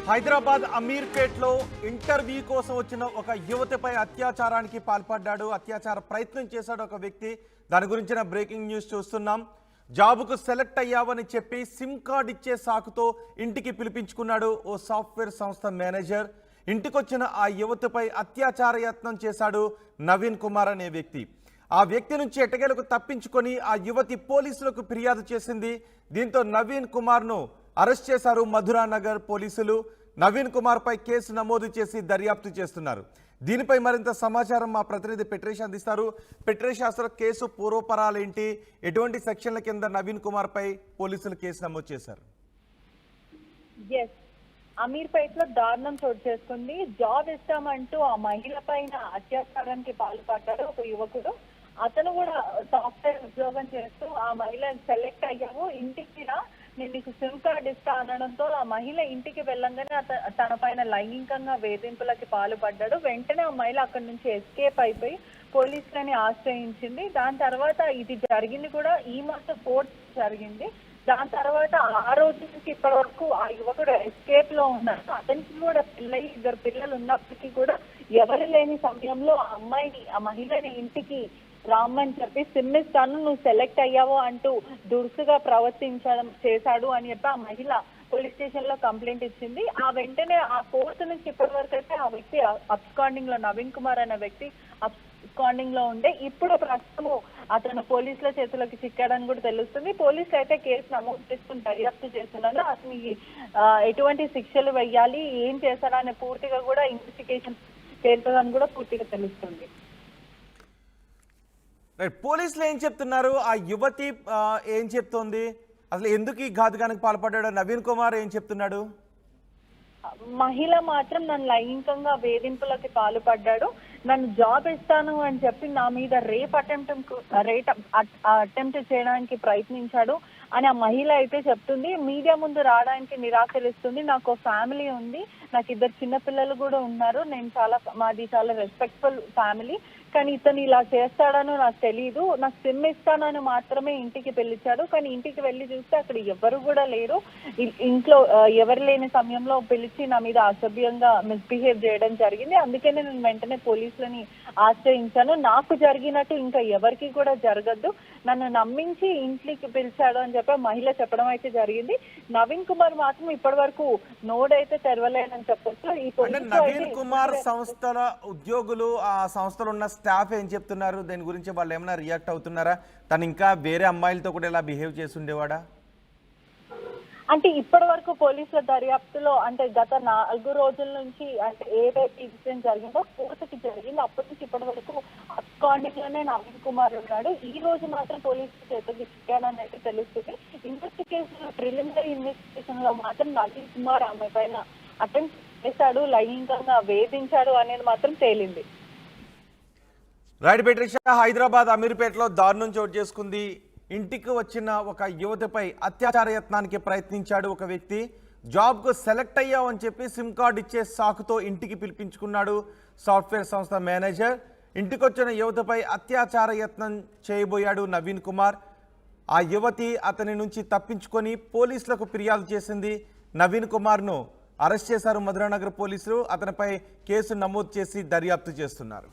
Hyderabad అమీర్పేట్లో interview కోసం వచ్చిన ఒక యువతిపై అత్యాచారానికి పాల్పడ్డాడు. అత్యాచార ప్రయత్నం చేశాడు ఒక వ్యక్తి. దాని గురించిన బ్రేకింగ్ న్యూస్ చూస్తున్నాం. జాబుకు సెలెక్ట్ అయ్యావని చెప్పి సిమ్ కార్డ్ ఇచ్చే సాకుతో ఇంటికి పిలిపించుకున్నాడు ఓ సాఫ్ట్వేర్ సంస్థ మేనేజర్. ఇంటికొచ్చిన ఆ యువతిపై అత్యాచార యత్నం చేశాడు నవీన్ కుమార్ అనే వ్యక్తి. ఆ వ్యక్తి నుంచి ఎట్టకేలకు తప్పించుకొని ఆ యువతి పోలీసులకు ఫిర్యాదు చేసింది. దీంతో నవీన్ కుమార్ను అరెస్ట్ చేశారు మధురానగర్ పోలీసులు. నవీన్ కుమార్ పై కేసు నమోదు చేసి దర్యాప్తు చేస్తున్నారు. దీనిపై మరింత సమాచారం మా ప్రతినిధి పెట్రేష్ అందిస్తారు. పెట్రేష్, అసలు కేసు పూర్వపరాలేంటి, ఎటువంటి సెక్షన్ల కింద నవీన్ కుమార్ పై పోలీసులు కేసు నమోదు చేశారు? అమీర్పేటలో దారుణం చోటు చేసుకుంది. జాబ్ ఇస్తామంటూ ఆ మహిళ పైన అత్యాచారానికి పాల్పడ్డాడు ఒక యువకుడు. అతను కూడా సాఫ్ట్వేర్ ఉద్యోగం చేస్తూ ఆ మహిళ సెలెక్ట్ అయ్యావు, ఇంటికి రా, నేను నీకు సిమ్ కార్డ్ ఇస్తా అనడంతో ఆ మహిళ ఇంటికి వెళ్ళంగానే తన పైన లైంగికంగా వేధింపులకి పాల్పడ్డాడు. వెంటనే ఆ మహిళ అక్కడి నుంచి ఎస్కేప్ అయిపోయి పోలీసులని ఆశ్రయించింది. దాని తర్వాత ఇది జరిగింది కూడా ఈ మాసం 4th జరిగింది. దాని తర్వాత ఆ రోజు నుంచి ఇప్పటి వరకు ఆ యువకుడు ఎస్కేప్ లో ఉన్నాడు. అతనికి కూడా పిల్లలు, 2 పిల్లలు ఉన్నప్పటికీ కూడా ఎవరు లేని సమయంలో ఆ మహిళని ఇంటికి రామ్మని చెప్పి సిమ్ ఇస్తాను, నువ్వు సెలెక్ట్ అయ్యావో అంటూ దురుసుగా ప్రవర్తించడం చేశాడు అని చెప్పి ఆ మహిళ పోలీస్ స్టేషన్ లో కంప్లైంట్ ఇచ్చింది. ఆ వెంటనే ఆ 4th నుంచి ఇప్పటి వరకు అయితే ఆ వ్యక్తి అబ్స్కాండింగ్ లో, నవీన్ కుమార్ అనే వ్యక్తి అబ్స్కాండింగ్ లో ఉండే ఇప్పుడు ప్రస్తుతము అతను పోలీసుల చేతులకు చిక్కాడని కూడా తెలుస్తుంది. పోలీసులు అయితే కేసు నమోదు చేసుకుని దర్యాప్తు చేస్తున్నారు. అతను ఎటువంటి శిక్షలు వేయాలి, ఏం చేశాడనే పూర్తిగా కూడా ఇన్వెస్టిగేషన్ చేస్తుందని కూడా పూర్తిగా తెలుస్తుంది. పోలీసులు ఏం చెప్తున్నారు? ఆ యువతి ఏం చెప్తోంది? అసలు ఎందుకు ఈ ఘాతుకానికి పాల్పడ్డాడు? నవీన్ కుమార్ ఏం చెప్తున్నాడు? మహిళ మాత్రం నన్ను లైంగికంగా వేధింపులకి పాల్పడ్డాడు, నన్ను జాబ్ ఇస్తాను అని చెప్పి నా మీద రేప్ అటెంప్ట్ చేయడానికి ప్రయత్నించాడు అని ఆ మహిళ అయితే చెప్తుంది. మీడియా ముందు రావడానికి నిరాకరిస్తుంది. నాకు ఫ్యామిలీ ఉంది, నాకు 2 చిన్నపిల్లలు కూడా ఉన్నారు, మాది చాలా రెస్పెక్ట్ఫుల్ ఫ్యామిలీ, కానీ ఇతను ఇలా చేస్తాడని నాకు తెలియదు, నాకు సిమ్ ఇస్తానని మాత్రమే ఇంటికి పిలిచాడు. కానీ ఇంటికి వెళ్ళి చూస్తే అక్కడ ఎవరు కూడా లేరు. ఇంట్లో ఎవరు లేని సమయంలో పిలిచి నా మీద అసభ్యంగా మిస్బిహేవ్ చేయడం జరిగింది. అందుకనే నేను వెంటనే పోలీసులని ఆశ్రయించాను. నాకు జరిగినట్టు ఇంకా ఎవరికి కూడా జరగద్దు, నన్ను నమ్మించి ఇంటికి పిలిచాడు అని చెప్పి మహిళ చెప్పడం అయితే జరిగింది. నవీన్ కుమార్ మాత్రం ఇప్పటి వరకు నోడైతే తెరవలేదని చెప్పొచ్చు. నవీన్ కుమార్ సంస్థల ఉద్యోగులు, ఆ సంస్థలో ఉన్న స్టాఫ్ ఏం చెప్తున్నారు? దీని గురించి వాళ్ళు ఏమైనా రియాక్ట్ అవుతున్నారా? తను ఇంకా వేరే అమ్మాయిలతో కూడా ఇలా బిహేవ్ చేసి ఉండేవాడా? అంటే ఇప్పటి వరకు పోలీసుల దర్యాప్తులో అంటే గత 4 రోజుల నుంచి అంటే ఏదైతే ఇన్సిడెంట్ జరిగిందో 4th జరిగింది, అప్పటి నుంచి ఇప్పటి వరకు అబ్స్కాండింగ్ లోనే నవీన్ కుమార్ ఉన్నాడు. ఈ రోజు మాత్రం పోలీసుల చేతులకు చిక్కాడని అయితే తెలుస్తుంది. ఇన్వెస్టిగేషన్, ప్రిలిమినరీ ఇన్వెస్టిగేషన్ లో మాత్రం నవీన్ కుమార్ ఆమె పైన అటెంప్ట్ చేశాడు, లైంగికంగా వేధించాడు అనేది మాత్రం తేలింది. రైట్ పెట్రిషా, హైదరాబాద్ అమీర్పేటలో దారుణం చోటు చేసుకుంది. ఇంటికి వచ్చిన ఒక యువతిపై అత్యాచార యత్నానికి ప్రయత్నించాడు ఒక వ్యక్తి. జాబ్కు సెలెక్ట్ అయ్యావని చెప్పి సిమ్ కార్డు ఇచ్చే సాకుతో ఇంటికి పిలిపించుకున్నాడు సాఫ్ట్వేర్ సంస్థ మేనేజర్. ఇంటికొచ్చిన యువతిపై అత్యాచార యత్నం చేయబోయాడు నవీన్ కుమార్. ఆ యువతి అతని నుంచి తప్పించుకొని పోలీసులకు ఫిర్యాదు చేసింది. నవీన్ కుమార్ను అరెస్ట్ చేశారు మధురానగర్ పోలీసులు. అతనిపై కేసు నమోదు చేసి దర్యాప్తు చేస్తున్నారు.